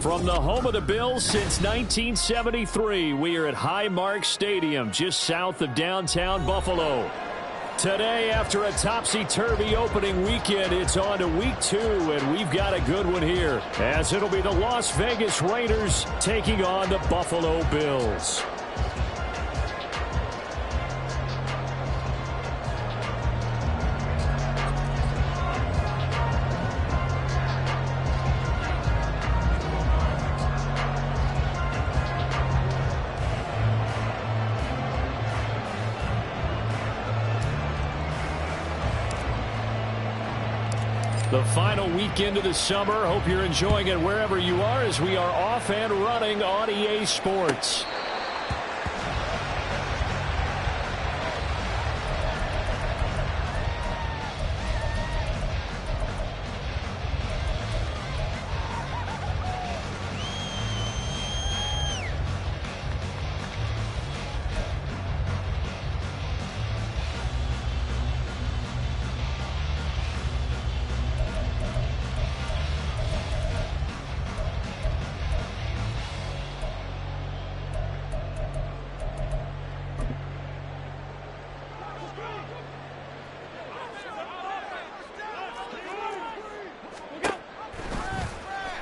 From the home of the Bills since 1973, we are at Highmark Stadium, just south of downtown Buffalo. Today, after a topsy-turvy opening weekend, it's on to week 2, and we've got a good one here, as it'll be the Las Vegas Raiders taking on the Buffalo Bills. The final weekend of the summer. Hope you're enjoying it wherever you are as we are off and running on EA Sports.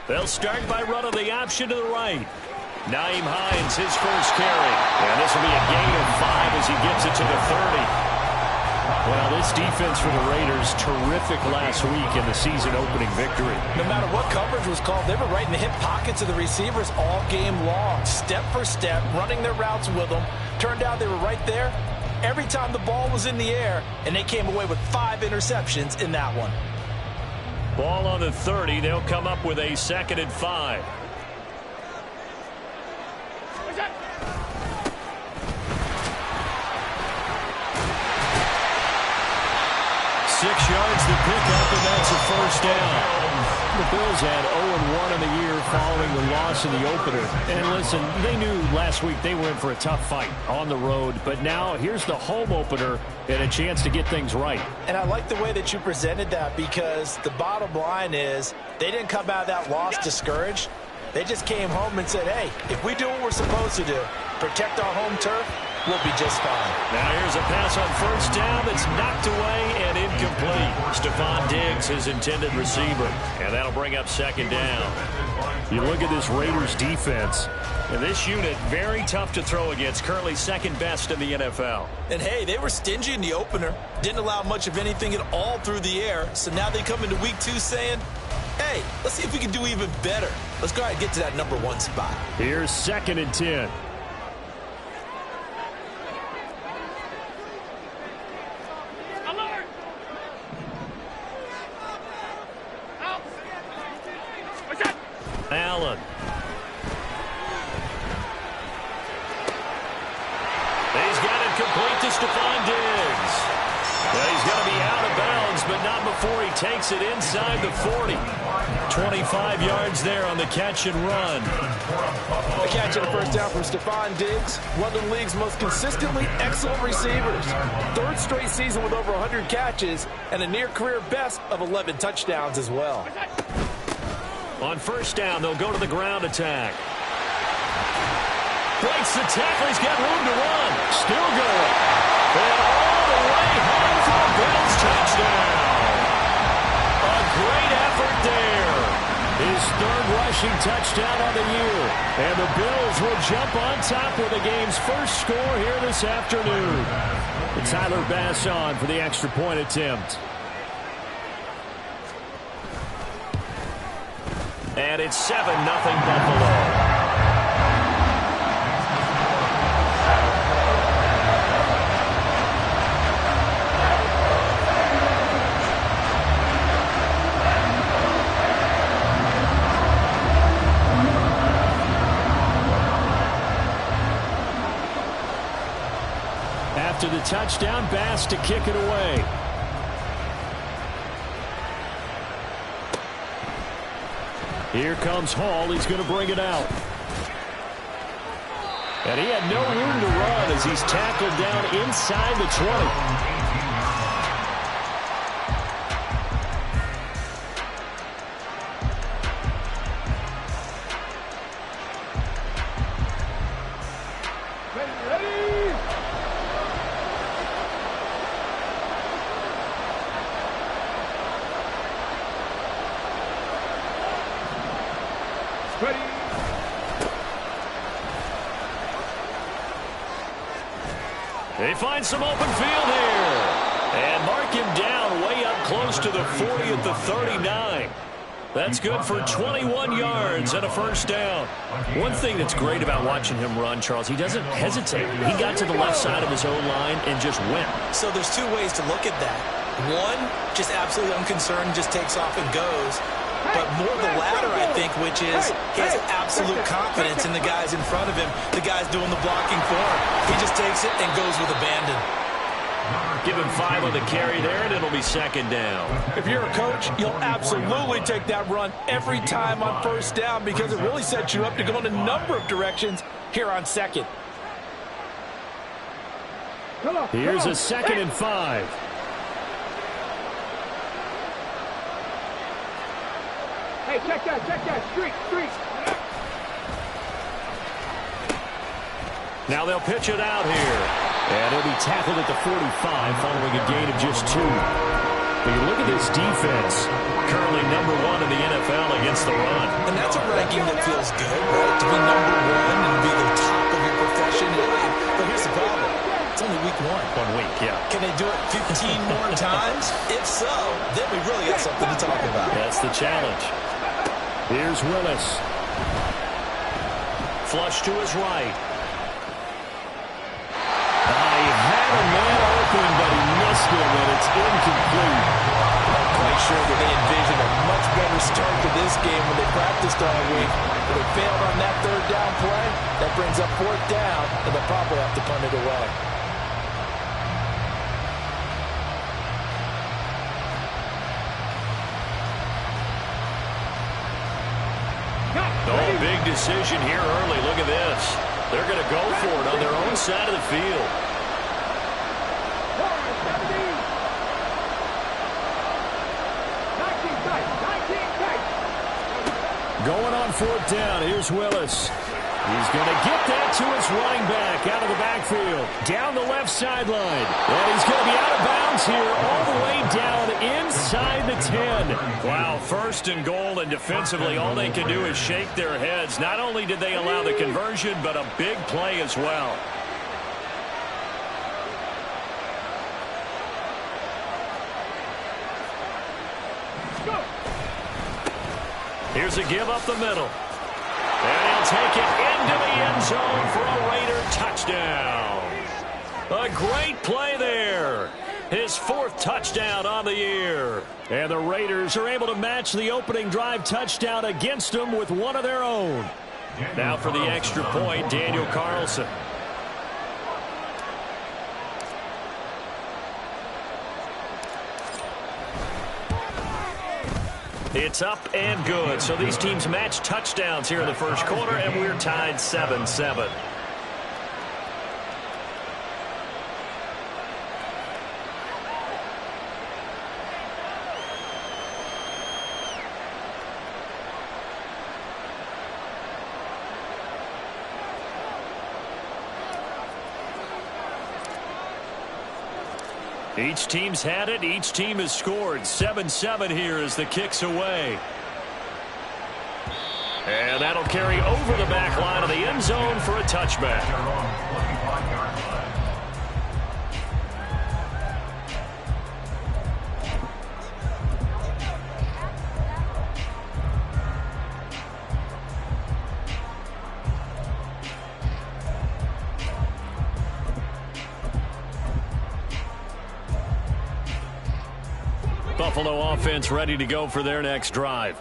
They'll start by running the option to the right. Nyheim Hines, his first carry. And this will be a gain of 5 as he gets it to the 30. Well, this defense for the Raiders, terrific last week in the season-opening victory. No matter what coverage was called, they were right in the hip pockets of the receivers all game long. Step for step, running their routes with them. Turned out they were right there every time the ball was in the air, and they came away with 5 interceptions in that one. Ball on the 30. They'll come up with a 2nd and 5. Six yards to pick up, and that's a first down. The Bills had 0-1 in the year following the loss in the opener. And listen, they knew last week they were in for a tough fight on the road. But now here's the home opener and a chance to get things right. And I like the way that you presented that, because the bottom line is they didn't come out of that loss discouraged. They just came home and said, hey, if we do what we're supposed to do, protect our home turf, we'll be just fine. Now here's a pass on first down that's knocked away and incomplete. Stephon Diggs, his intended receiver. And that'll bring up 2nd down. You look at this Raiders defense, and this unit, very tough to throw against, currently 2nd best in the NFL. And hey, they were stingy in the opener. Didn't allow much of anything at all through the air. So now they come into week 2 saying, hey, let's see if we can do even better. Let's go ahead and get to that number 1 spot. Here's 2nd and 10. Allen. He's got it complete to Stephon Diggs. Well, he's going to be out of bounds, but not before he takes it inside the 40. 25 yards there on the catch and run. A catch and a first down from Stephon Diggs, one of the league's most consistently excellent receivers. 3rd straight season with over 100 catches and a near-career best of 11 touchdowns as well. On first down, they'll go to the ground attack. Breaks the tackle. He's got room to run. Still going. And all the way home for the Bills touchdown. A great effort there. His 3rd rushing touchdown on the year. And the Bills will jump on top with the game's first score here this afternoon. And Tyler Bass on for the extra point attempt. And it's 7-0 Buffalo. After the touchdown, Bass to kick it away. Here comes Hall. He's going to bring it out. And he had no room to run as he's tackled down inside the 20. Ready. They find some open field here. And mark him down way up close to the 40 at the 39. That's good for 21 yards and a first down. One thing that's great about watching him run, Charles, he doesn't hesitate. He got to the left side of his own line and just went. So there's two ways to look at that. One, just absolutely unconcerned, just takes off and goes. But more the latter, I think, which is he has absolute confidence in the guys in front of him, the guys doing the blocking for him. He just takes it and goes with abandon. Give him 5 on the carry there, and it'll be second down. If you're a coach, you'll absolutely take that run every time on first down because it really sets you up to go in a number of directions here on second. Here's a 2nd and 5. Hey, check that. Street. Now they'll pitch it out here. And he'll be tackled at the 45 following a gain of just 2. But you look at this defense, currently number 1 in the NFL against the run. And that's a ranking that feels good, right? To be number 1 and be the top of your profession. But here's the problem. It's only week 1. 1 week, yeah. Can they do it 15 more times? If so, then we really got something to talk about. That's the challenge. Here's Willis. Flush to his right. He had a man open, but he missed him, and it's incomplete. I'm quite sure that they envisioned a much better start to this game when they practiced all week. But they failed on that 3rd down play. That brings up 4th down, and they'll probably have to punt it away. Oh, big decision here early. Look at this. They're going to go for it on their own side of the field. Going on 4th down. Here's Willis. He's going to get that to his running back out of the backfield. Down the left sideline. And he's going to be out of bounds here all the way down inside the 10. Wow, 1st and goal, and defensively all they can do is shake their heads. Not only did they allow the conversion, but a big play as well. Here's a give up the middle. And he'll take it into the end zone for a Raider touchdown. A great play there. His 4th touchdown on the year. And the Raiders are able to match the opening drive touchdown against them with one of their own. Now for the extra point, Daniel Carlson. It's up and good. So these teams match touchdowns here in the first quarter, and we're tied 7-7. Each team's had it. Each team has scored. 7-7 here as the kick's away. And that'll carry over the back line of the end zone for a touchback. Buffalo offense ready to go for their next drive.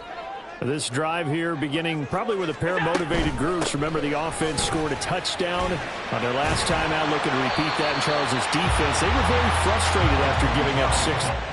This drive here beginning probably with a pair of motivated groups. Remember, the offense scored a touchdown on their last time out, looking to repeat that in Charles's defense. They were very frustrated after giving up 6.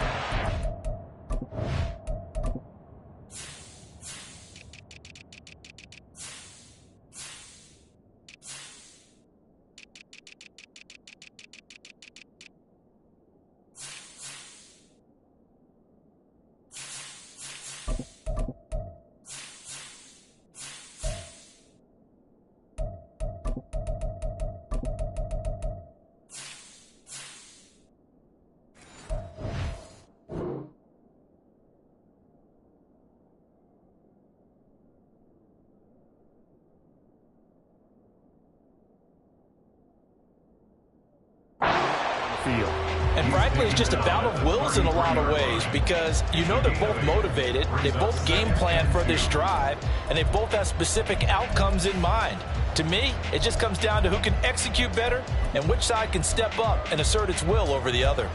field. And frankly, it's just a bout of wills in a lot of ways because you know they're both motivated, they both game plan for this drive, and they both have specific outcomes in mind. To me, it just comes down to who can execute better and which side can step up and assert its will over the other.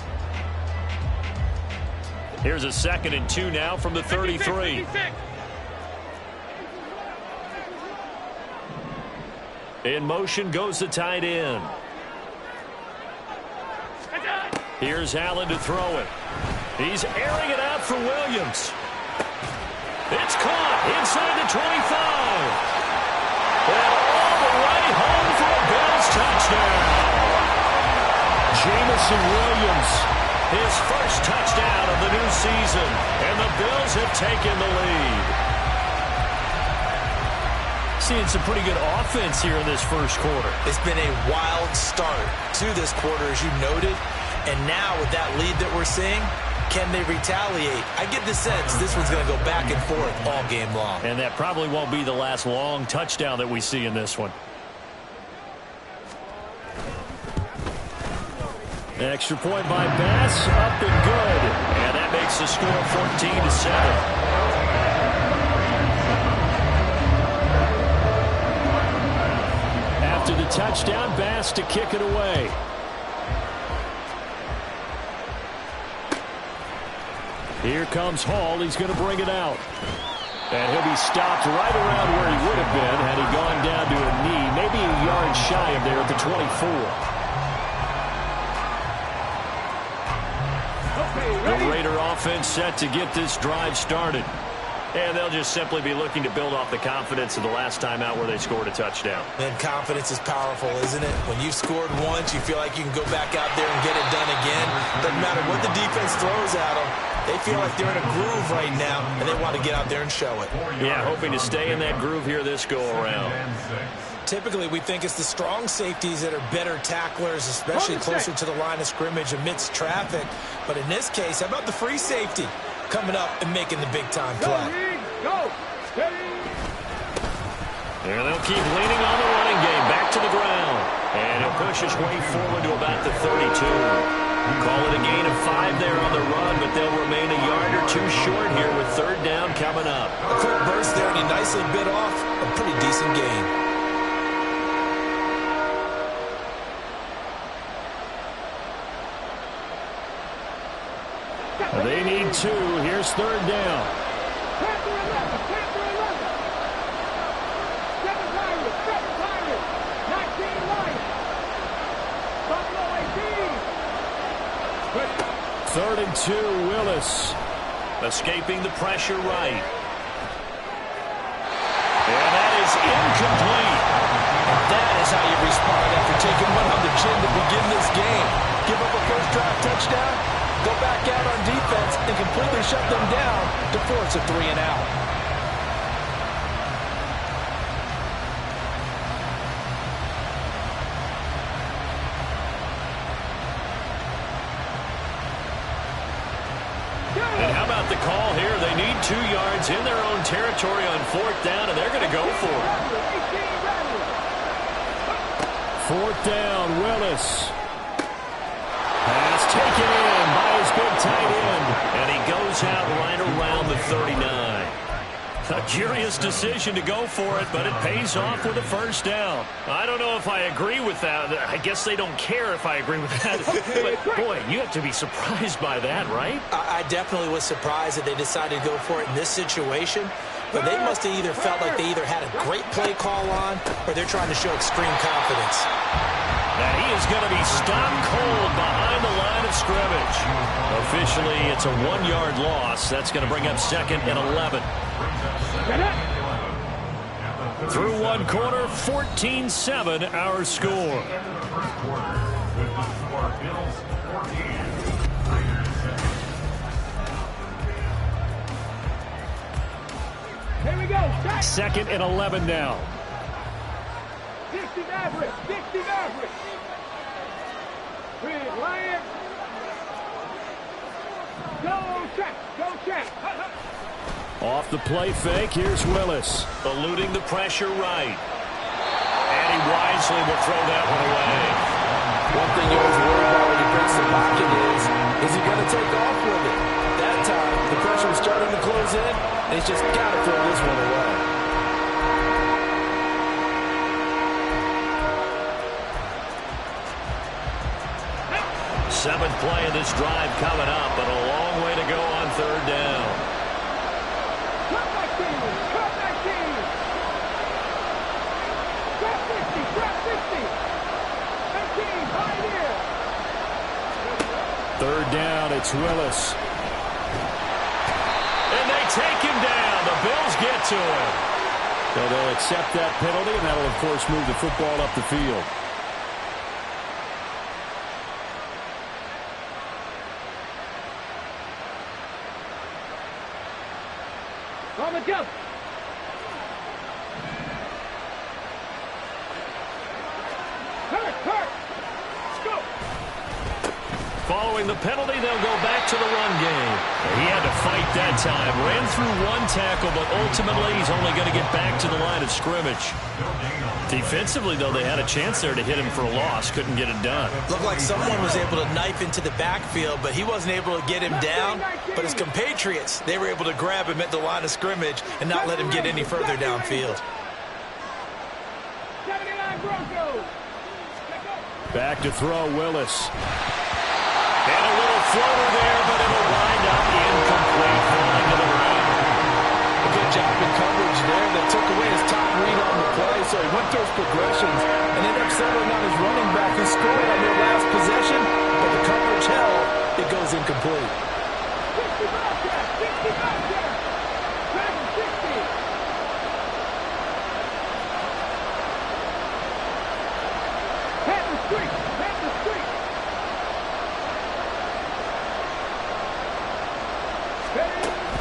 Here's a 2nd and 2 now from the 33. In motion goes the tight end. Here's Allen to throw it. He's airing it out for Williams. It's caught inside the 25. And all the way home for a Bills touchdown. Jamison Williams, his first touchdown of the new season. And the Bills have taken the lead. Seeing some pretty good offense here in this first quarter. It's been a wild start to this quarter, as you noted. And now with that lead that we're seeing, can they retaliate? I get the sense this one's going to go back and forth all game long. And that probably won't be the last long touchdown that we see in this one. Extra point by Bass, up and good. And that makes the score 14-7. After the touchdown, Bass to kick it away. Here comes Hall. He's going to bring it out. And he'll be stopped right around where he would have been had he gone down to a knee, maybe a yard shy of there at the 24. The Raider offense set to get this drive started. And they'll just simply be looking to build off the confidence of the last time out where they scored a touchdown. And confidence is powerful, isn't it? When you've scored once, you feel like you can go back out there and get it done again. Doesn't matter what the defense throws at them. They feel like they're in a groove right now, and they want to get out there and show it. Yeah, hoping to stay in that groove here this go-around. Typically, we think it's the strong safeties that are better tacklers, especially closer to the line of scrimmage amidst traffic. But in this case, how about the free safety coming up and making the big-time play? Go! There they'll keep leaning on the running game. Back to the ground. And he'll push his way forward to about the 32. Call it a gain of 5 there on the run, but they'll remain a yard or two short here with 3rd down coming up. A quick burst there, and he nicely bit off a pretty decent gain. They need 2. Here's 3rd down. Panther 11, Panther 11. 7 Pirates, 19 Lions. Buffalo 18. 3rd and 2, Willis. Escaping the pressure right. And that is incomplete. And that is how you respond after taking one on the chin to begin this game. Give up a first drive touchdown, go back out on defense, and completely shut them down to force a 3 and out. And how about the call here? They need 2 yards in their own territory on 4th down, and they're going to go for it. 4th down, Willis. Pass taken in by his big tight end. And he goes out right around the 39. A curious decision to go for it, but it pays off with a 1st down. I don't know if I agree with that. I guess they don't care if I agree with that. But, boy, you have to be surprised by that, right? I definitely was surprised that they decided to go for it in this situation. But they must have either felt like they either had a great play call on or they're trying to show extreme confidence. Now he is going to be stopped cold behind the line of scrimmage. Officially, it's a 1-yard loss. That's going to bring up 2nd and 11. Through 1 quarter, 14-7 our score. Here we go. 2nd and 11 now. 60 Maverick. 60 Maverick. Big Lion. Go check. Go check. Off the play fake, here's Willis. Eluding the pressure right. And he wisely will throw that one away. One thing you always worry about when he breaks the pocket is he going to take off with it? That time, the pressure was starting to close in, and he's just got to throw this one away. Seventh play of this drive coming up, but a long way to go on third down. Cut that team! Cut that team! Drop 50! Drop 50! That team, right here! Third down, it's Willis. And they take him down. The Bills get to him. So they'll accept that penalty, and that'll, of course, move the football up the field. On the jump! Hurt! Let's go! Following the penalty, they'll go back to the run game. He had to fight that time. Ran through one tackle, but ultimately he's only going to get back to the line of scrimmage. Defensively, though, they had a chance there to hit him for a loss. Couldn't get it done. Looked like someone was able to knife into the backfield, but he wasn't able to get him down. But his compatriots, they were able to grab him at the line of scrimmage and not let him get any further downfield. 79 Broncos! Back to throw, Willis. And a little floater there, but it'll wind up incomplete, falling to the ground. A good job in coverage there. They took away his top read on the play, so he went through his progressions and ended up settling on his running back who scored on their last possession, but the coverage held. It goes incomplete. 60 Bobcats! 60 Bobcats! 60! Panther streak! Panther streak!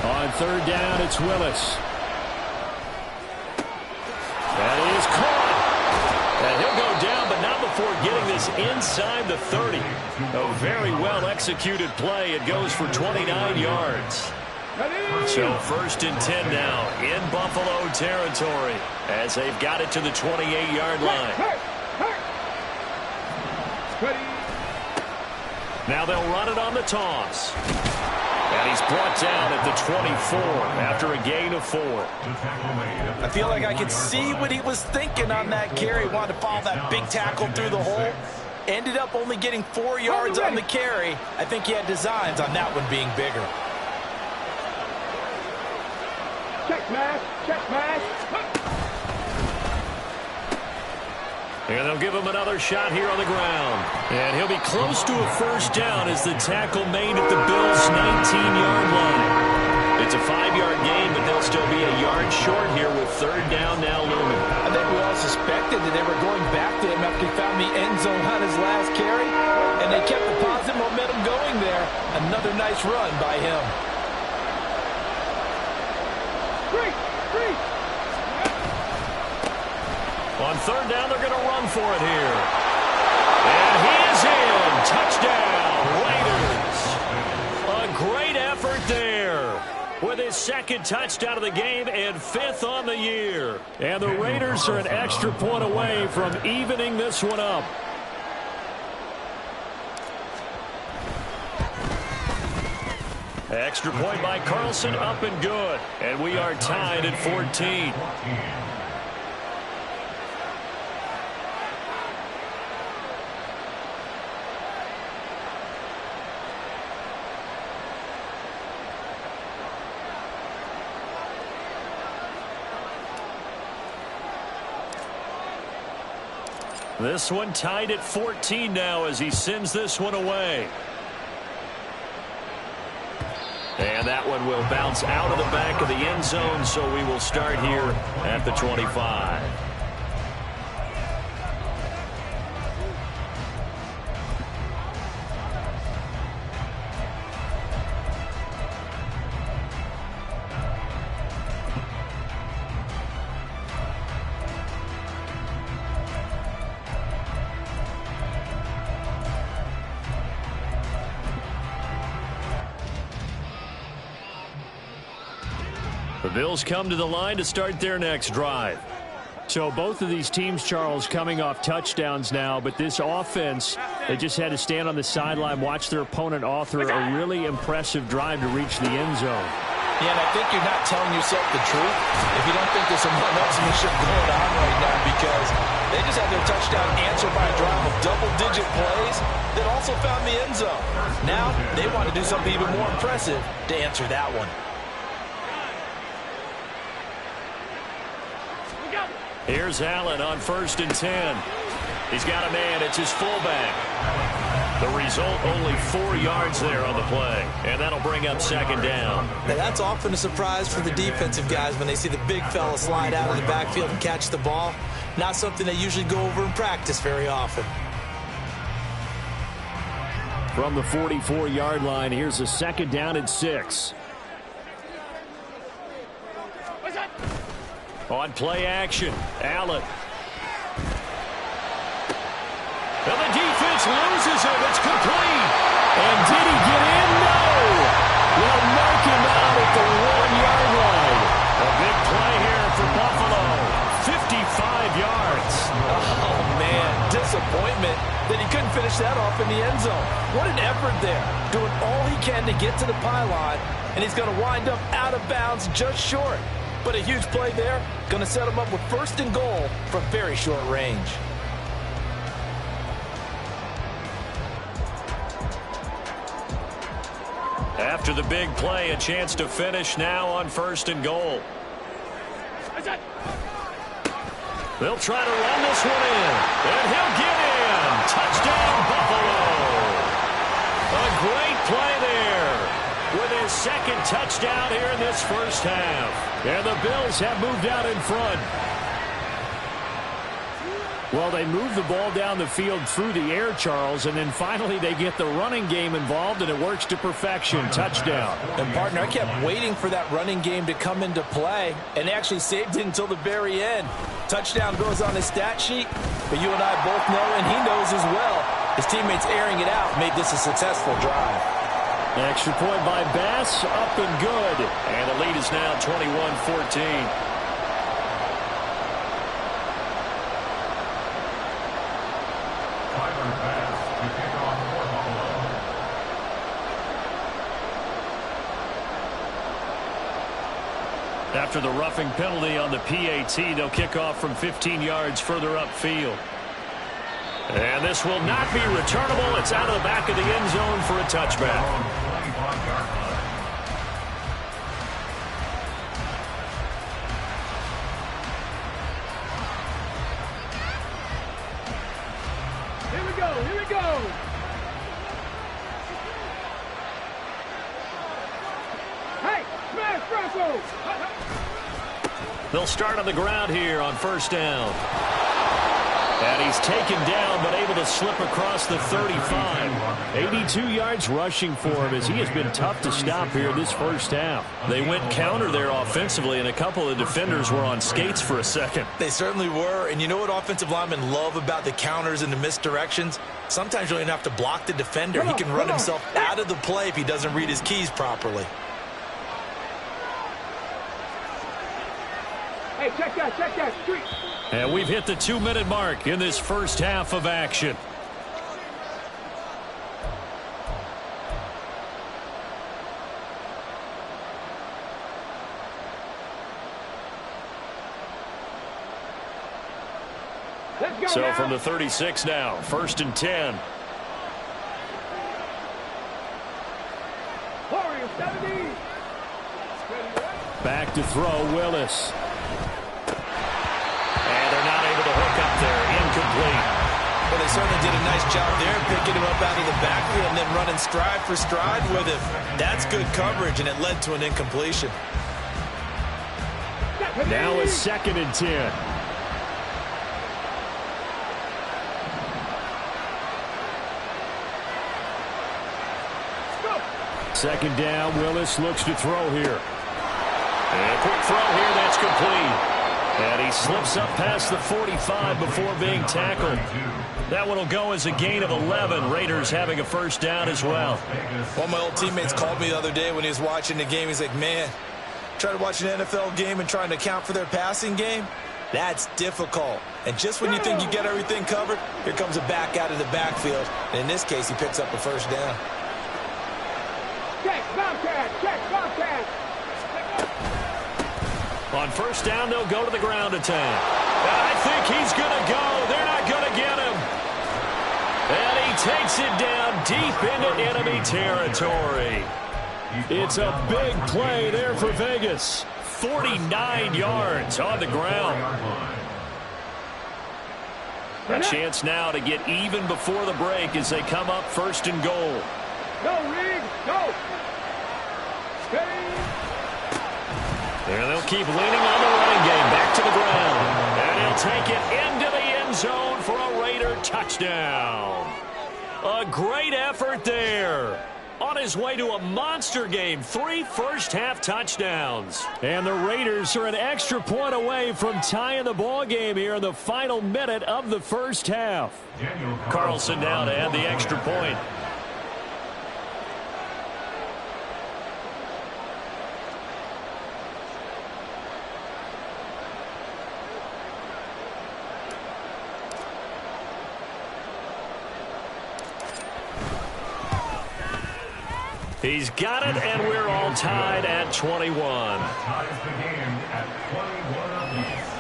On third down, it's Willis. That is caught. And he'll go down, but not before getting this inside the 30. A very well-executed play. It goes for 29 yards. So first and 10 now in Buffalo territory as they've got it to the 28-yard line. Now they'll run it on the toss. And he's brought down at the 24 after a gain of 4. I feel like I could see what he was thinking on that carry. Wanted to follow that big tackle through the hole. Ended up only getting 4 yards on the carry. I think he had designs on that one being bigger. Check mash! Check mash! And they'll give him another shot here on the ground. And he'll be close to a first down as the tackle made at the Bills' 19-yard line. It's a 5-yard gain, but they'll still be a yard short here with third down now looming. I think we all suspected that they were going back to him after he found the end zone on his last carry, and they kept the positive momentum going there. Another nice run by him. Freak! On third down, they're going to run for it here. And he is in. Touchdown, Raiders. A great effort there with his second touchdown of the game and 5th on the year. And the Raiders are an extra point away from evening this one up. Extra point by Carlson, up and good. And we are tied at 14. This one tied at 14 now as he sends this one away. And that one will bounce out of the back of the end zone, so we will start here at the 25. The Bills come to the line to start their next drive. So both of these teams, Charles, coming off touchdowns now, but this offense They just had to stand on the sideline, watch their opponent author a really impressive drive to reach the end zone. Yeah, and I think you're not telling yourself the truth if you don't think there's some one-upsmanship going on right now, because they just had their touchdown answered by a drive of double-digit plays that also found the end zone. Now they want to do something even more impressive to answer that one. Here's Allen on 1st and 10. He's got a man. It's his fullback. The result, only 4 yards there on the play, and that'll bring up 2nd down. Now, that's often a surprise for the defensive guys when they see the big fella slide out of the backfield and catch the ball. Not something they usually go over in practice very often. From the 44-yard line, here's a 2nd down and 6. On play action, Allen. And the defense loses him. It's complete. And did he get in? No. They'll mark him out at the 1-yard line. A big play here for Buffalo. 55 yards. Oh, man, disappointment that he couldn't finish that off in the end zone. What an effort there. Doing all he can to get to the pylon, and he's going to wind up out of bounds just short. But a huge play there. Going to set him up with 1st and goal from very short range. After the big play, a chance to finish now on 1st and goal. They'll try to run this one in, and he'll get in. Touchdown, Buffalo. A great play there with his 2nd touchdown here in this first half. And the Bills have moved out in front. Well, they move the ball down the field through the air, Charles, and then finally they get the running game involved, and it works to perfection. Touchdown. And, partner, I kept waiting for that running game to come into play, and actually saved it until the very end. Touchdown goes on his stat sheet, but you and I both know, and he knows as well, his teammates airing it out made this a successful drive. Extra point by Bass, up and good. And the lead is now 21-14. After the roughing penalty on the PAT, they'll kick off from 15 yards further upfield. And this will not be returnable. It's out of the back of the end zone for a touchback. Here we go, here we go. Hey, smash Bronco. They'll start on the ground here on 1st down. And he's taken down, but able to slip across the 35. 82 yards rushing for him, as he has been tough to stop here this first half. They went counter there offensively, and a couple of defenders were on skates for a second. They certainly were, and you know what offensive linemen love about the counters and the misdirections? Sometimes you don't even have to block the defender. He can run himself out of the play if he doesn't read his keys properly. Hey, check that, street. And we've hit the 2-minute mark in this first half of action. Let's go So now. from the 36 now, 1st and 10. Warriors 70. Back to throw, Willis. And they're not able to hook up there. Incomplete. Well, they certainly did a nice job there, picking him up out of the backfield and then running stride for stride with him. That's good coverage, and it led to an incompletion. Now a 2nd and 10. Second down, Willis looks to throw here. And a quick throw here, that's complete. And he slips up past the 45 before being tackled. That one will go as a gain of 11. Raiders having a first down as well. One of my old teammates called me the other day when he was watching the game. He's like, man, try to watch an NFL game and trying to account for their passing game. That's difficult. And just when you think you get everything covered, here comes a back out of the backfield. And in this case, he picks up a first down. Check, Bobcat, check, Bobcat. On first down, they'll go to the ground attack. And I think he's going to go. They're not going to get him. And he takes it down deep into enemy territory. It's a big play there for Vegas. 49 yards on the ground. A chance now to get even before the break as they come up first and goal. Go, Reed, go. Steady. And they'll keep leaning on the running game back to the ground. And he'll take it into the end zone for a Raider touchdown. A great effort there. On his way to a monster game, 3 first-half touchdowns. And the Raiders are an extra point away from tying the ball game here in the final minute of the first half. Carlson now to add the extra point. He's got it, and we're all tied at 21. Ties the game at 21 apiece.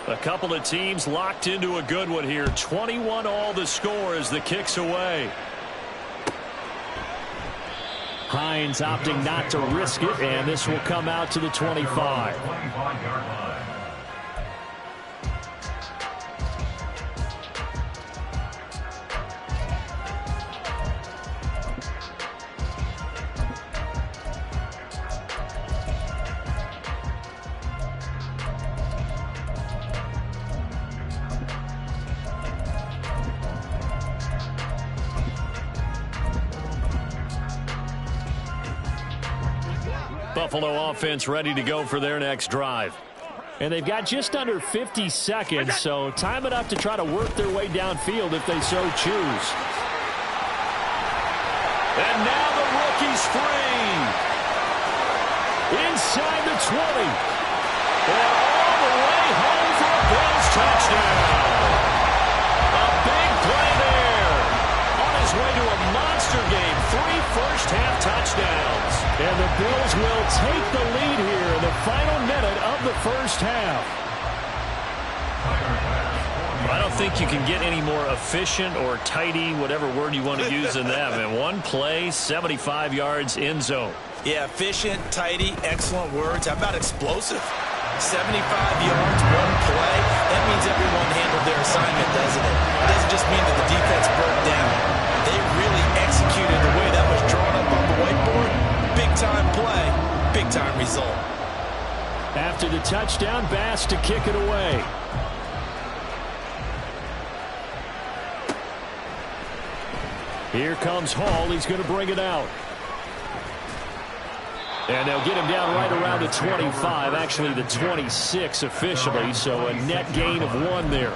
A couple of teams locked into a good one here. 21 all the score as the kick's away. Hines opting not to risk it, and this will come out to the 25. 25-yard line. Buffalo offense ready to go for their next drive. And they've got just under 50 seconds, so time enough to try to work their way downfield if they so choose. And now the rookie's free. Inside the 20. And all the way home for a Bills touchdown. A big play there. On his way to a monster game, 3 first-half touchdowns. And the Bills will take the lead here in the final minute of the first half. I don't think you can get any more efficient or tidy, whatever word you want to use in that. And one play, 75 yards in zone. Yeah, efficient, tidy, excellent words. How about explosive? 75 yards, one play. That means everyone handled their assignment, doesn't it? It doesn't just mean that the defense broke down. They really executed the way that was drawn up on the whiteboard. Big-time play, big-time result. After the touchdown, Bass to kick it away. Here comes Hall. He's going to bring it out. And they'll get him down right around the 25, actually the 26 officially, so a net gain of 1 there.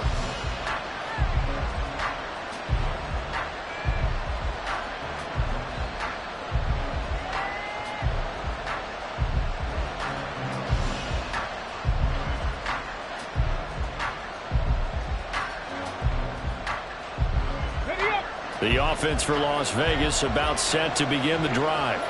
The offense for Las Vegas about set to begin the drive.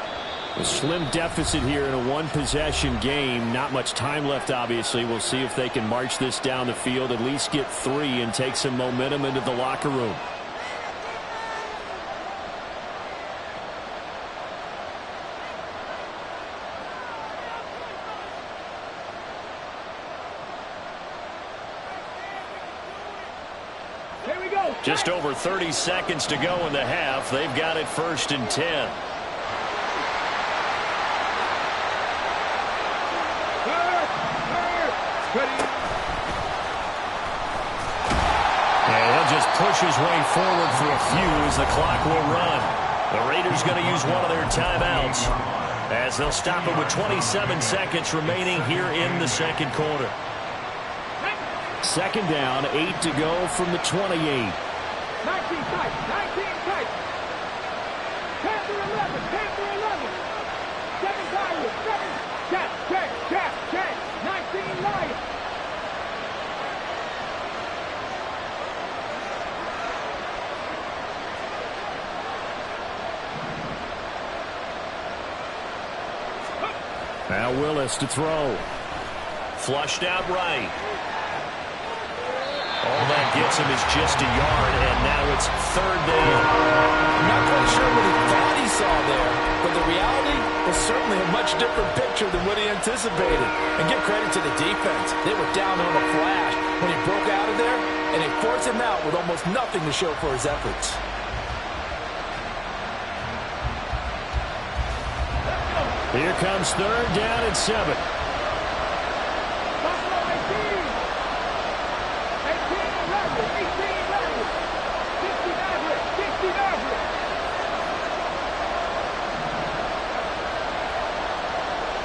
A slim deficit here in a one-possession game. Not much time left, obviously. We'll see if they can march this down the field, at least get 3 and take some momentum into the locker room. Just over 30 seconds to go in the half. They've got it 1st and 10. And he'll just push his way forward for a few as the clock will run. The Raiders going to use one of their timeouts. as they'll stop it with 27 seconds remaining here in the second quarter. Second down, 8 to go from the 28. 19 tight, 19 tight. 10 to 11, 10 to 11. 7 Lions, 7. Check. 19 Lions. Now Willis to throw. Flushed out right. All that gets him is just a yard, and now it's third down. I'm not quite sure what he thought he saw there, but the reality was certainly a much different picture than what he anticipated. And give credit to the defense. They were down on a flash when he broke out of there, and they forced him out with almost nothing to show for his efforts. Here comes third down and 7. Buffalo 18. 18 11. 18 11. 60 average. 60 average.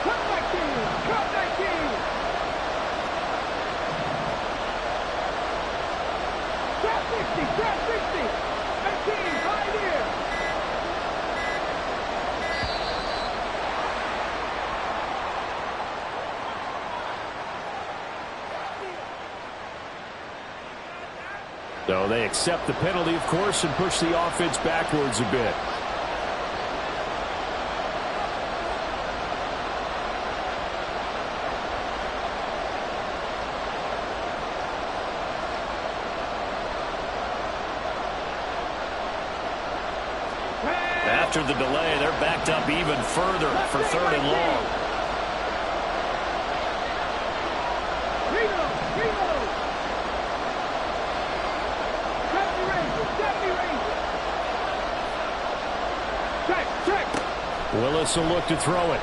Come 19. Come 19. Trap 60. Trap 60. 18. Right here. So they accept the penalty, of course, and push the offense backwards a bit. After the delay, they're backed up even further for third and long. Willis will look to throw it.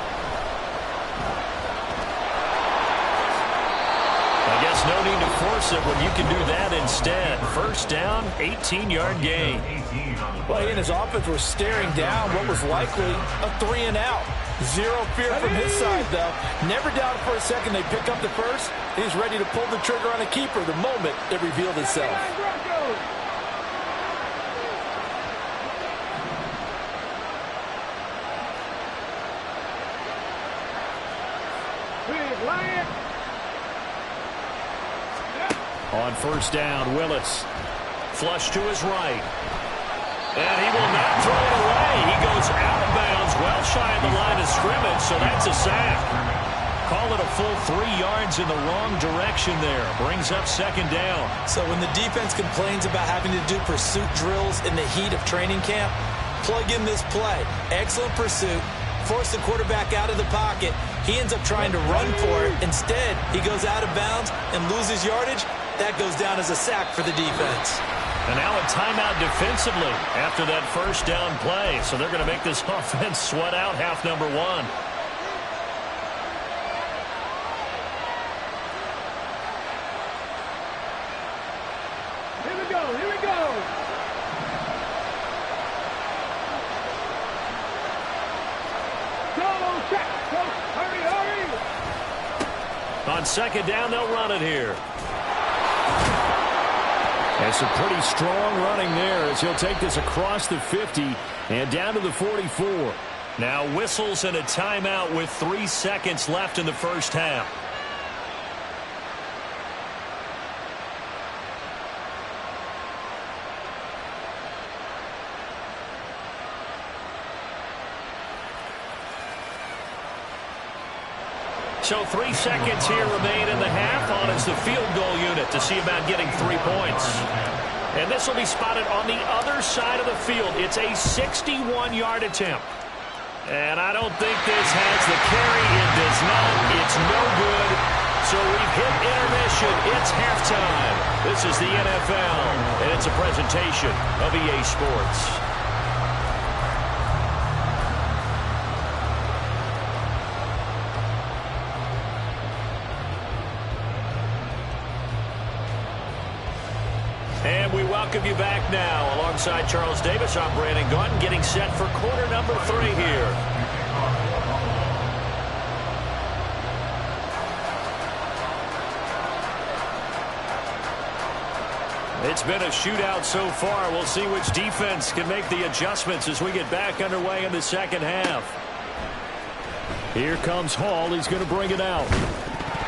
I guess no need to force it when you can do that instead. First down, 18-yard gain. Well, he and his offense were staring down what was likely a 3 and out. Zero fear from his side, though. Never doubted for a second they pick up the first. He's ready to pull the trigger on a keeper the moment it revealed itself. On first down, Willis. Flush to his right. And he will not throw it away. He goes out of bounds, well shy of the line of scrimmage, so that's a sack. Call it a full 3 yards in the wrong direction there. Brings up second down. So when the defense complains about having to do pursuit drills in the heat of training camp, plug in this play. Excellent pursuit. Force the quarterback out of the pocket. He ends up trying to run for it. Instead, he goes out of bounds and loses yardage. That goes down as a sack for the defense. And now a timeout defensively after that first down play. So they're going to make this offense sweat out half number 1. Here we go. Here we go. Go, check. Go. Hurry, hurry. On second down, they'll run it here. And some pretty strong running there as he'll take this across the 50 and down to the 44. Now whistles and a timeout with 3 seconds left in the first half. So 3 seconds here remain in the half on as the field goal unit to see about getting 3 points. And this will be spotted on the other side of the field. It's a 61-yard attempt. And I don't think this has the carry. It does not. It's no good. So we've hit intermission. It's halftime. This is the NFL, and it's a presentation of EA Sports. And we welcome you back now. Alongside Charles Davis, I'm Brandon Gaudin, getting set for quarter number 3 here. It's been a shootout so far. We'll see which defense can make the adjustments as we get back underway in the second half. Here comes Hall. He's going to bring it out.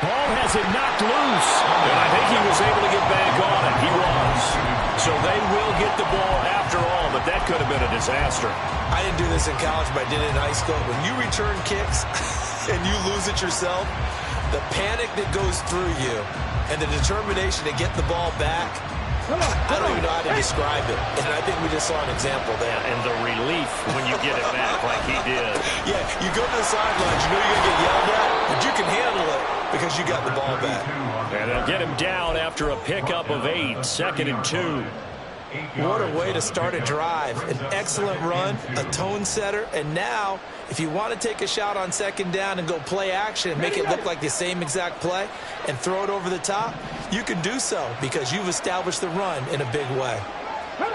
Hall has it knocked loose. And I think he was able to get back on it. He was. So they will get the ball after all, but that could have been a disaster. I didn't do this in college, but I did it in high school. When you return kicks and you lose it yourself, the panic that goes through you and the determination to get the ball back, I don't even know how to describe it. And I think we just saw an example there. And the relief when you get it back like he did. Yeah, you go to the sidelines, you know you're going to get yelled at, but you can handle it because you got the ball back. And they'll get him down after a pickup of 8, 2nd and 2. What a way to start a drive. An excellent run, a tone setter, and now if you want to take a shot on 2nd down and go play action and make it look like the same exact play and throw it over the top, you can do so because you've established the run in a big way. And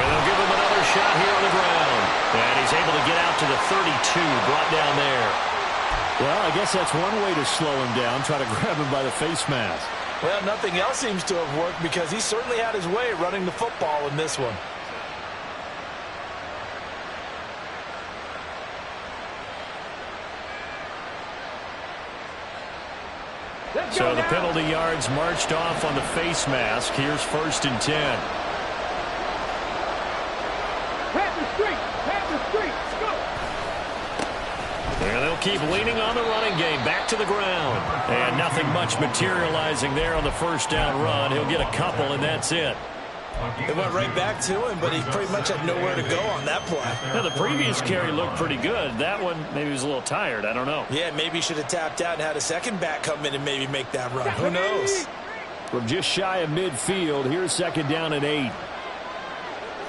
they'll give him another shot here on the ground. And he's able to get out to the 32, brought down there. Well, I guess that's one way to slow him down, try to grab him by the face mask. Well, nothing else seems to have worked because he certainly had his way running the football in this one. So the penalty yards marched off on the face mask. Here's 1st and 10. And they'll keep leaning on the running game. Back to the ground. And nothing much materializing there on the 1st down run. He'll get a couple, and that's it. It went right back to him, but he pretty much had nowhere to go on that play. Now, the previous carry looked pretty good. That one, maybe he was a little tired. I don't know. Yeah, maybe he should have tapped out and had a second back come in and maybe make that run. Who knows? From just shy of midfield, here's 2nd down and 8.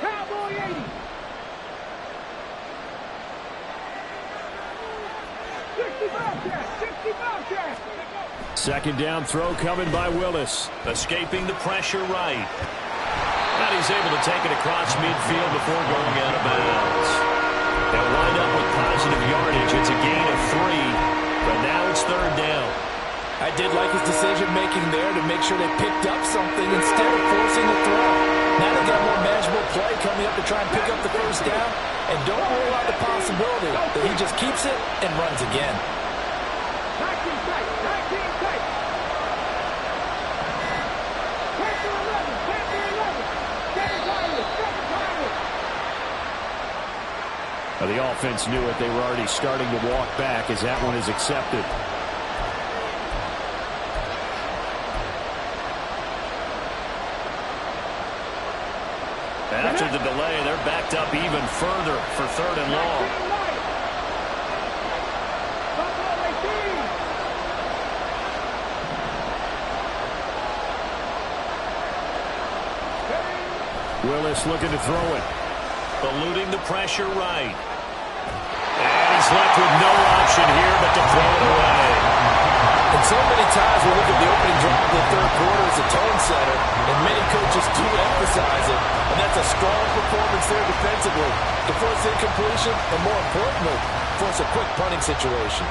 Cowboy 80. 65 check. 2nd down throw coming by Willis. Escaping the pressure right. And he's able to take it across midfield before going out of bounds. They'll wind up with positive yardage. It's a gain of 3, but now it's 3rd down. I did like his decision-making there to make sure they picked up something instead of forcing the throw. Now they got a more manageable play coming up to try and pick up the 1st down. And don't rule out the possibility that he just keeps it and runs again. 19 tight. 19 tight. 10 to 11. 10 to 11. 7 timers. Now, the offense knew it. They were already starting to walk back as that one is accepted. After the delay, they're backed up even further for 3rd and long. Willis looking to throw it. Eluding the pressure right. And he's left with no option here but to throw it away. And so many times we look at the opening drive of the 3rd quarter as a tone setter, and many coaches do emphasize it, and that's a strong performance there defensively to force incompletion, and more importantly, force a quick punting situation.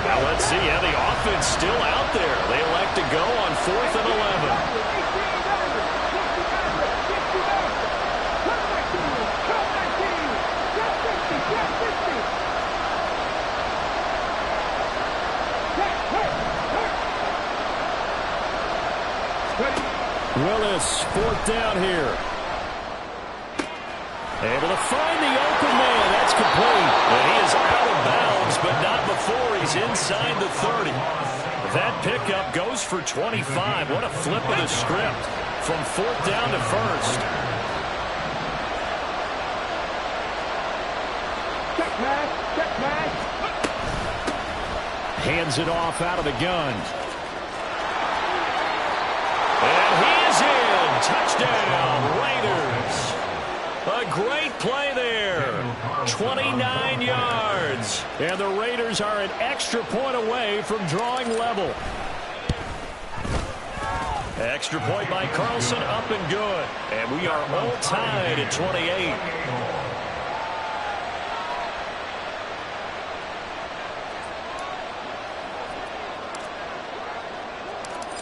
Now let's see how the offense still out there. They elect to go on 4th and 11. Willis, 4th down here. Able to find the open man. That's complete. And he is out of bounds, but not before he's inside the 30. That pickup goes for 25. What a flip of the script from 4th down to 1st. Check pass. Check pass. Hands it off out of the gun. And he is in. Touchdown, Raiders. A great play there. 29 yards. And the Raiders are an extra point away from drawing level. Extra point by Carlson, up and good. And we are all tied at 28.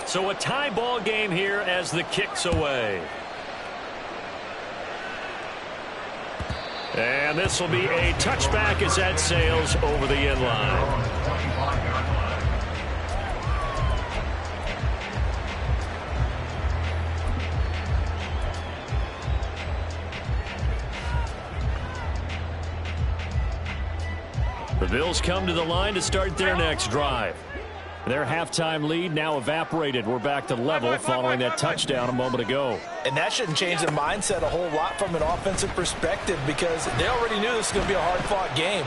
So a tie ball game here as the kick's away. And this will be a touchback as that sails over the end line. The Bills come to the line to start their next drive. Their halftime lead now evaporated. We're back to level following that touchdown a moment ago. And that shouldn't change the mindset a whole lot from an offensive perspective because they already knew this was going to be a hard-fought game.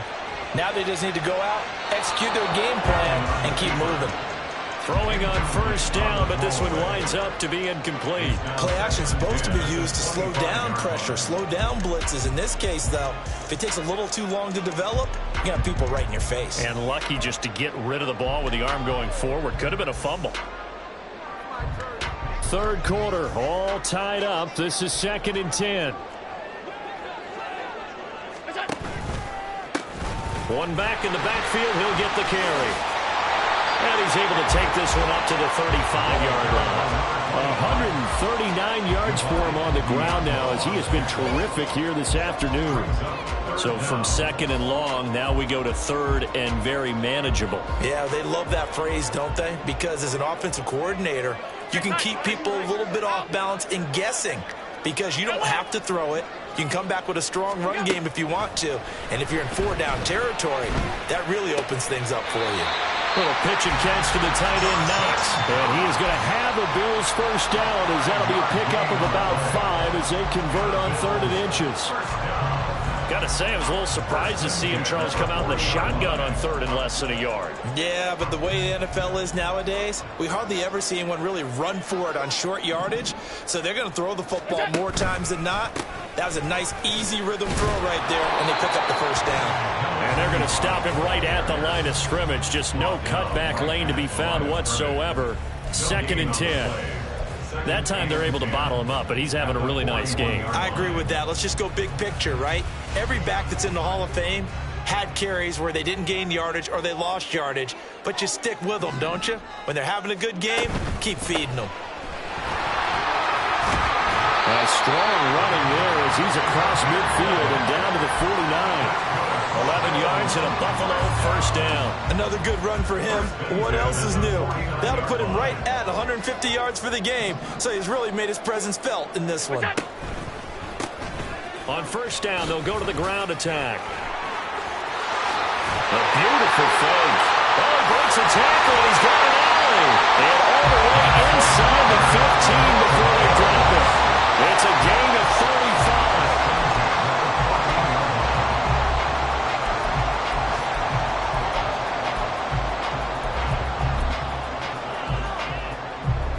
Now they just need to go out, execute their game plan, and keep moving. Throwing on first down, but this one winds up to be incomplete. Play action is supposed to be used to slow down pressure, slow down blitzes. In this case, though, if it takes a little too long to develop, you got people right in your face. And lucky just to get rid of the ball with the arm going forward. Could have been a fumble. Third quarter, all tied up. This is 2nd and 10. One back in the backfield. He'll get the carry. And he's able to take this one up to the 35-yard line. 139 yards for him on the ground now as he has been terrific here this afternoon. So from 2nd and long, now we go to 3rd and very manageable. Yeah, they love that phrase, don't they? Because as an offensive coordinator, you can keep people a little bit off balance and guessing because you don't have to throw it. You can come back with a strong run game if you want to. And if you're in 4-down territory, that really opens things up for you. Little pitch and catch to the tight end, Knox. And he is going to have the Bills first down as that'll be a pickup of about 5 as they convert on 3rd and inches. Got to say, I was a little surprised to see him, Charles, come out in the shotgun on 3rd and less than a yard. Yeah, but the way the NFL is nowadays, we hardly ever see anyone really run for it on short yardage. So they're going to throw the football more times than not. That was a nice, easy rhythm throw right there, and they pick up the first down. And they're going to stop him right at the line of scrimmage. Just no cutback lane to be found whatsoever. 2nd and 10. That time they're able to bottle him up, but he's having a really nice game. I agree with that. Let's just go big picture, right? Every back that's in the Hall of Fame had carries where they didn't gain yardage or they lost yardage, but you stick with them, don't you? When they're having a good game, keep feeding them. A strong running there as he's across midfield and down to the 49. 11 yards and a Buffalo first down. Another good run for him. What else is new? That'll put him right at 150 yards for the game, so he's really made his presence felt in this one. On first down, they'll go to the ground attack. A beautiful fake. Oh, breaks a tackle, and he's got an alley. And all the way inside the 15 before they drop it. It's a gain of 35.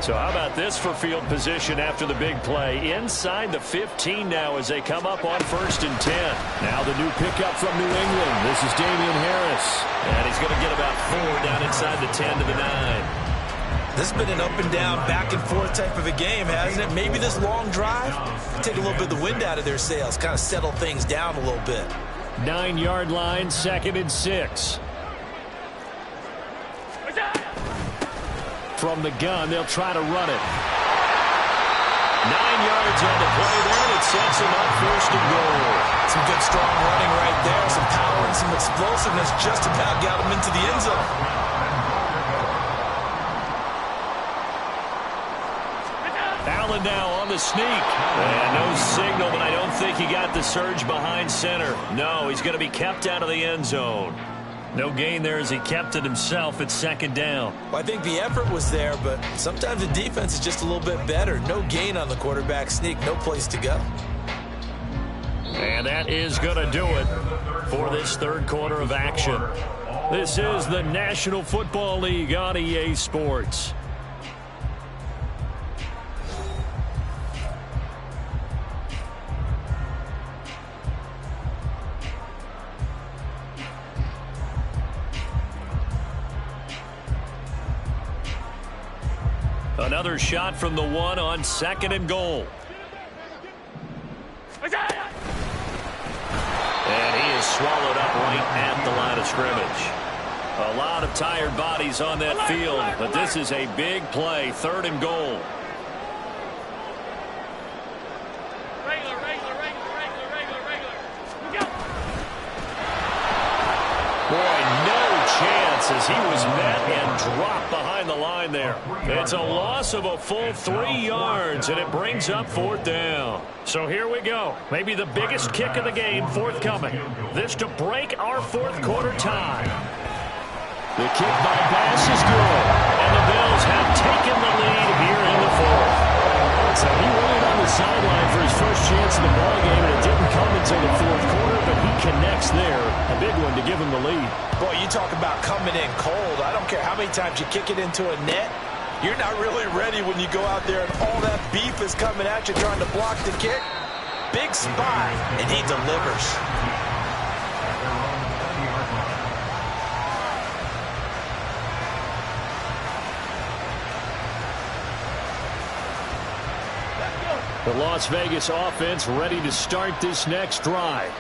So how about this for field position after the big play? Inside the 15 now as they come up on 1st and 10. Now the new pickup from New England. This is Damian Harris. And he's going to get about 4 down inside the 10 to the 9. This has been an up and down, back and forth type of a game, hasn't it? Maybe this long drive, take a little bit of the wind out of their sails, kind of settle things down a little bit. 9-yard line, 2nd and 6. From the gun, they'll try to run it. 9 yards on the play there, and it sets him up 1st and goal. Some good strong running right there, some power and some explosiveness just about got him into the end zone. Allen now on the sneak. And no signal, but I don't think he got the surge behind center. No, he's going to be kept out of the end zone. No gain there as he kept it himself at 2nd down. Well, I think the effort was there, but sometimes the defense is just a little bit better. No gain on the quarterback sneak, no place to go. And that is going to do it for this 3rd quarter of action. This is the National Football League on EA Sports. Another shot from the one on 2nd and goal. And he is swallowed up right at the line of scrimmage. A lot of tired bodies on that field, but this is a big play, 3rd and goal. Boy, no chance as he was met and dropped behind the line there. It's a loss of a full 3 yards, and it brings up 4th down. So here we go. Maybe the biggest kick of the game forthcoming. This to break our 4th quarter tie. The kick by Bass is good, and the Bills have taken the lead here in the 4th. So he waited on the sideline for his first chance in the ballgame, and it didn't come until the 4th quarter, but he connects there. A big one to give him the lead. Boy, you talk about coming in cold. I don't care how many times you kick it into a net. You're not really ready when you go out there and all that beef is coming at you trying to block the kick. Big spot, and he delivers. The Las Vegas offense ready to start this next drive.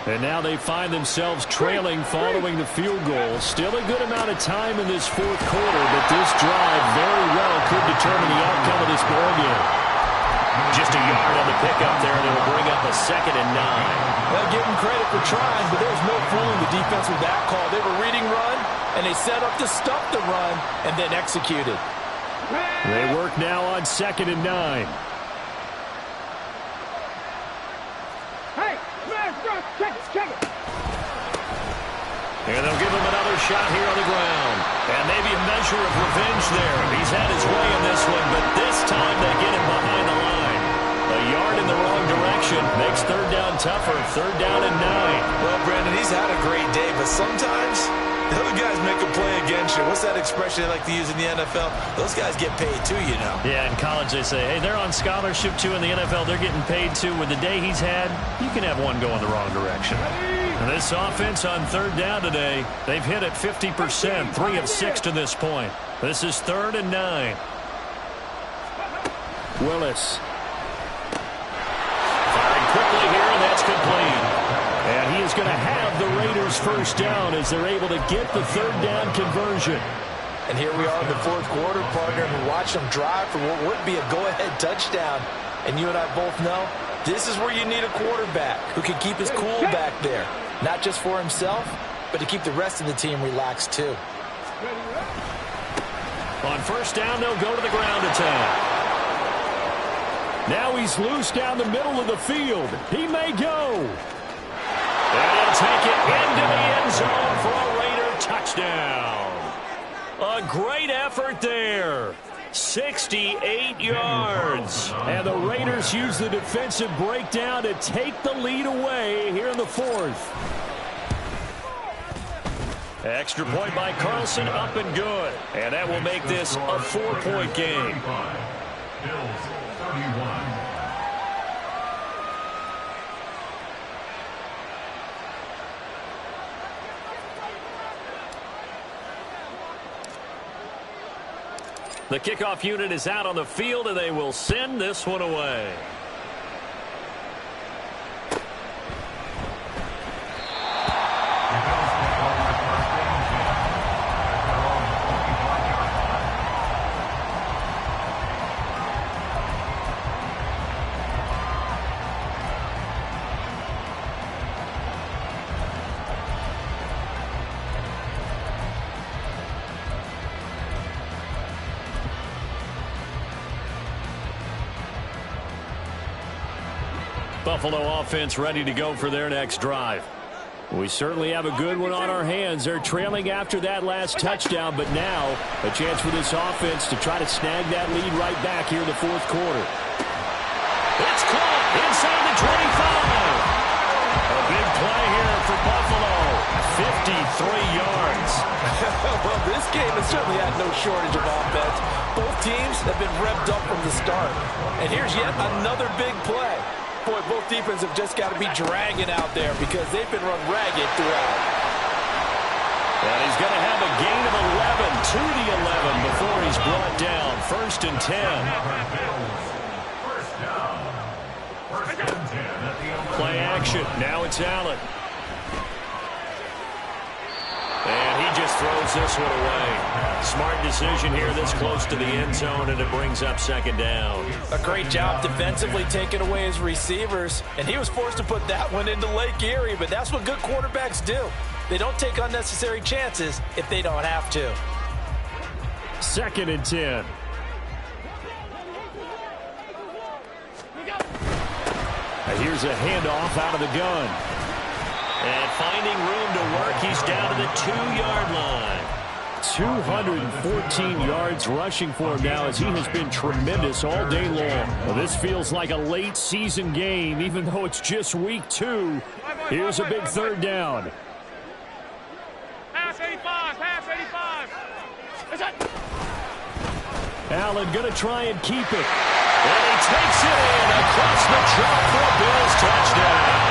And now they find themselves trailing following the field goal. Still a good amount of time in this 4th quarter, but this drive very well could determine the outcome of this ball game. Just a yard on the pickup there, and it'll bring up a 2nd and 9. Well, give them credit for trying, but there's no fooling the defense with that call. They were reading run, and they set up to stop the run, and then executed. They work now on 2nd and 9. And they'll give him another shot here on the ground. And maybe a measure of revenge there. He's had his way in this one, but this time they get him behind the line. A yard in the wrong direction makes 3rd down tougher. 3rd down and 9. Well, Brandon, he's had a great day, but sometimes the other guys make a play against you. What's that expression they like to use in the NFL? Those guys get paid too, you know. Yeah, in college they say, hey, they're on scholarship too. In the NFL, they're getting paid too. With the day he's had, you can have one go in the wrong direction. And this offense on 3rd down today, they've hit it 50%, 3 of 6 to this point. This is 3rd and 9. Willis. Firing quickly here, and that's complete. And he is going to have the Raiders' 1st down as they're able to get the 3rd down conversion. And here we are in the 4th quarter, partner, and watch them drive for what would be a go-ahead touchdown. And you and I both know this is where you need a quarterback who can keep his cool back there. Not just for himself, but to keep the rest of the team relaxed too. On 1st down, they'll go to the ground attack. Now he's loose down the middle of the field. He may go. And he'll take it into the end zone for a Raider touchdown. A great effort there. 68 yards. And the Raiders use the defensive breakdown to take the lead away here in the 4th. Extra point by Carlson, up and good. And that will make this a 4-point game. Bills 31. The kickoff unit is out on the field, and they will send this one away. Buffalo offense ready to go for their next drive. We certainly have a good one on our hands. They're trailing after that last touchdown, but now a chance for this offense to try to snag that lead right back here in the 4th quarter. It's caught inside the 25. A big play here for Buffalo. 53 yards. Well, this game has certainly had no shortage of offense. Both teams have been revved up from the start. And here's yet another big play. Boy, both defenses have just got to be dragging out there because they've been run ragged throughout. And he's going to have a gain of 11 to the 11 before he's brought down. 1st and 10. First down. First and 10 at the Play action. Now it's Allen. And he just throws this one away. Smart decision here this close to the end zone, and it brings up 2nd down. A great job defensively taking away his receivers, and he was forced to put that one into Lake Erie, but that's what good quarterbacks do. They don't take unnecessary chances if they don't have to. 2nd and 10. Here's a handoff out of the gun. And finding room to work, he's down to the 2-yard line. 214 yards rushing for him now as he has been tremendous all day long. Well, this feels like a late season game, even though it's just week 2. Here's a big 3rd down. Pass 85, pass 85. Allen going to try and keep it. And he takes it in across the chalk for a Bills touchdown.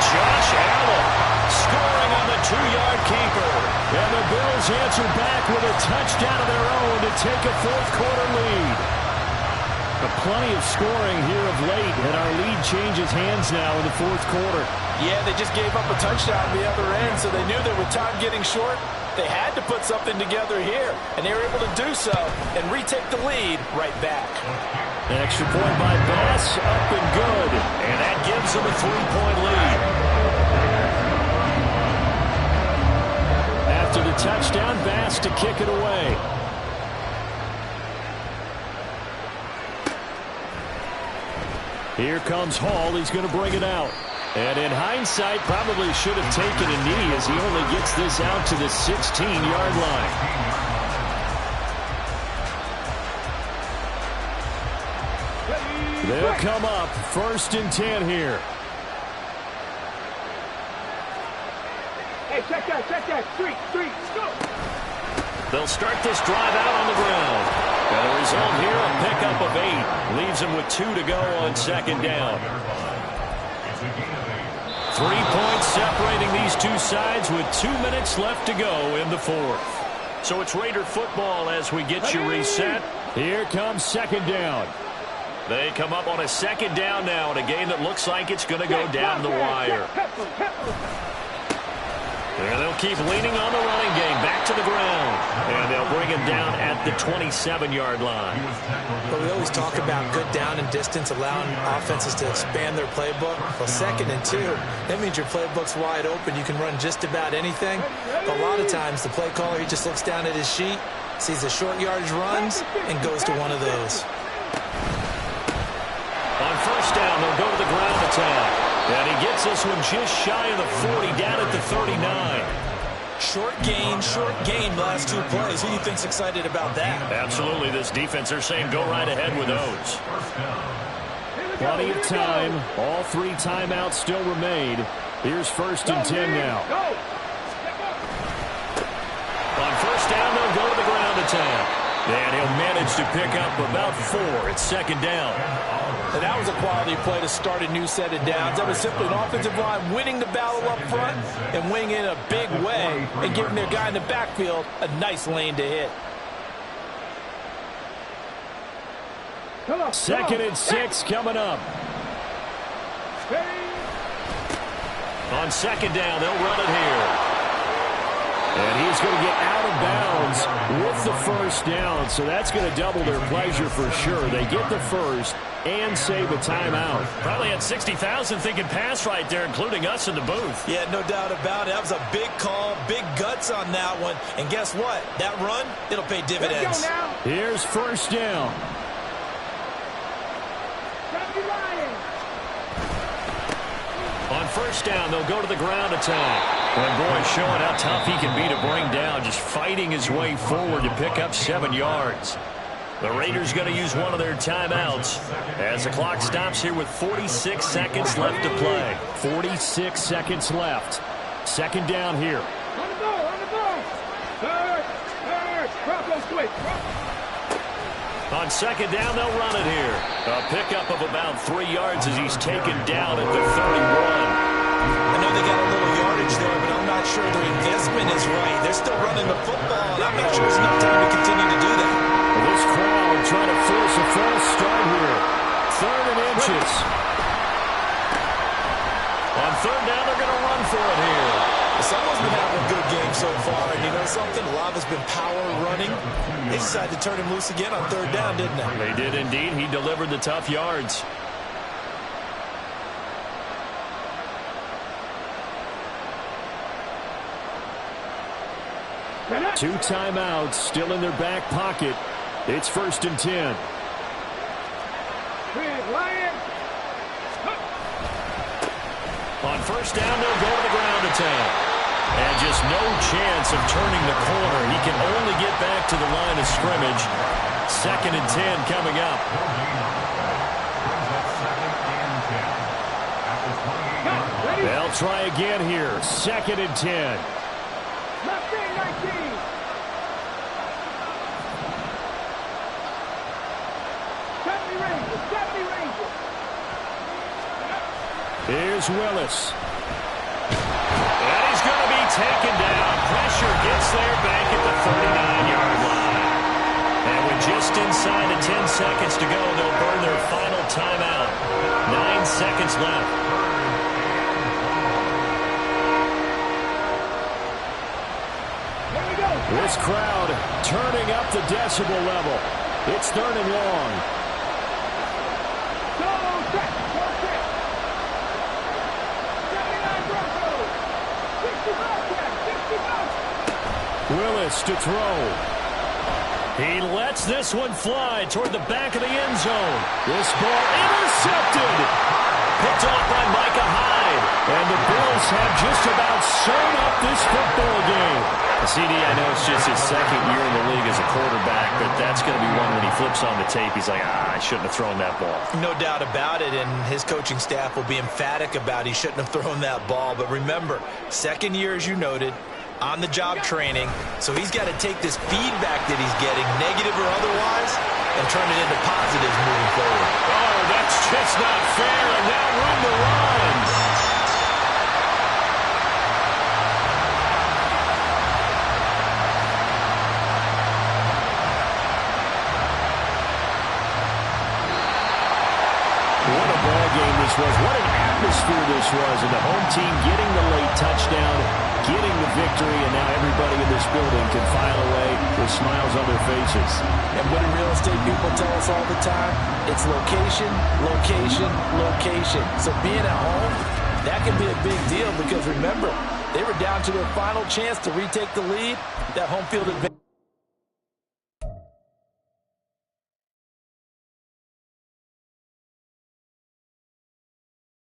Josh Allen scoring on the 2-yard keeper. And the Bills answer back with a touchdown of their own to take a 4th-quarter lead. Plenty of scoring here of late, and our lead changes hands now in the 4th quarter. Yeah, they just gave up a touchdown on the other end, so they knew that with time getting short, they had to put something together here, and they were able to do so and retake the lead right back. An extra point by Bass, up and good, and that gives them a 3-point lead. After the touchdown, Bass to kick it away. Here comes Hall. He's going to bring it out. And in hindsight, probably should have taken a knee as he only gets this out to the 16-yard line. They'll come up 1st and 10 here. Hey, check that. Street, go. They'll start this drive out on the ground. And the result here, a pickup of 8. Leaves them with 2 to go on 2nd down. 3 points separating these two sides with 2 minutes left to go in the 4th. So it's Raider football as we get you reset. Here comes 2nd down. They come up on a 2nd down now in a game that looks like it's going to go down the wire. And they'll keep leaning on the running game back to the ground. And they'll bring him down at the 27-yard line. But we always talk about good down and distance, allowing offenses to expand their playbook. Well, 2nd and 2, that means your playbook's wide open. You can run just about anything. But a lot of times, the play caller, he just looks down at his sheet, sees the short yardage runs, and goes to one of those. On 1st down, they'll go to the ground attack. And he gets this one just shy of the 40, down at the 39. Short gain the last 2 plays. Who do you think's excited about that? Absolutely. This defense, they're saying go right ahead with those. Plenty of time. All 3 timeouts still remain. Here's 1st and 10 now. On 1st down, they'll go to the ground attack. And he'll manage to pick up about 4. It's 2nd down. And that was a quality play to start a new set of downs. That was simply an offensive line winning the battle up front and winning in a big way and giving their guy in the backfield a nice lane to hit. 2nd and 6 coming up. On 2nd down, they'll run it here. And he's going to get out of bounds with the 1st down, so that's going to double their pleasure for sure. They get the 1st and save a timeout. Probably had 60,000 thinking pass right there, including us in the booth. Yeah, no doubt about it. That was a big call, big guts on that one. And guess what? That run, it'll pay dividends. Here's 1st down. On 1st down, they'll go to the ground attack. And boy, showing how tough he can be to bring down, just fighting his way forward to pick up 7 yards. The Raiders going to use one of their timeouts as the clock stops here with 46 seconds left to play. 46 seconds left. 2nd down here. On the ball. Third. Drop those quick. On 2nd down, they'll run it here. A pickup of about 3 yards as he's taken down at the 31. I know they got a little yardage there, but I'm not sure their investment is right. They're still running the football, and I'm not sure there's enough time to continue to do that. Well, this crowd It's a false start here. 3rd and inches. On 3rd down, they're going to run for it here. Someone's been having a good game so far, and you know something? A lot has been power running. They decided to turn him loose again on 3rd down, didn't they? They did indeed. He delivered the tough yards. Two timeouts still in their back pocket. It's 1st and 10. On 1st down, they'll go to the ground attack. And just no chance of turning the corner. He can only get back to the line of scrimmage. 2nd and 10 coming up. They'll try again here. 2nd and 10. Left in 19. Here's Willis. And he's going to be taken down. Pressure gets there back at the 39-yard line. And with just inside of 10 seconds to go, they'll burn their final timeout. 9 seconds left. This crowd turning up the decibel level. It's 3rd and long. Willis to throw. He lets this one fly toward the back of the end zone. This ball intercepted. Picked off by Micah Hyde. And the Bills have just about sewn up this football game. CD, I know it's just his 2nd year in the league as a quarterback, but that's going to be one when he flips on the tape. He's like, I shouldn't have thrown that ball. No doubt about it, and his coaching staff will be emphatic about he shouldn't have thrown that ball. But remember, 2nd year, as you noted, on-the-job training, so he's got to take this feedback that he's getting, negative or otherwise, and turn it into positives moving forward. Oh, that's just not fair, and now room to run. What a ball game this was. What an atmosphere this was. And the home team getting the late touchdown, getting the victory, and now everybody in this building can file away with smiles on their faces. And what do real estate people tell us all the time? It's location, location, location. So being at home, that can be a big deal because remember, they were down to their final chance to retake the lead. That home field advantage.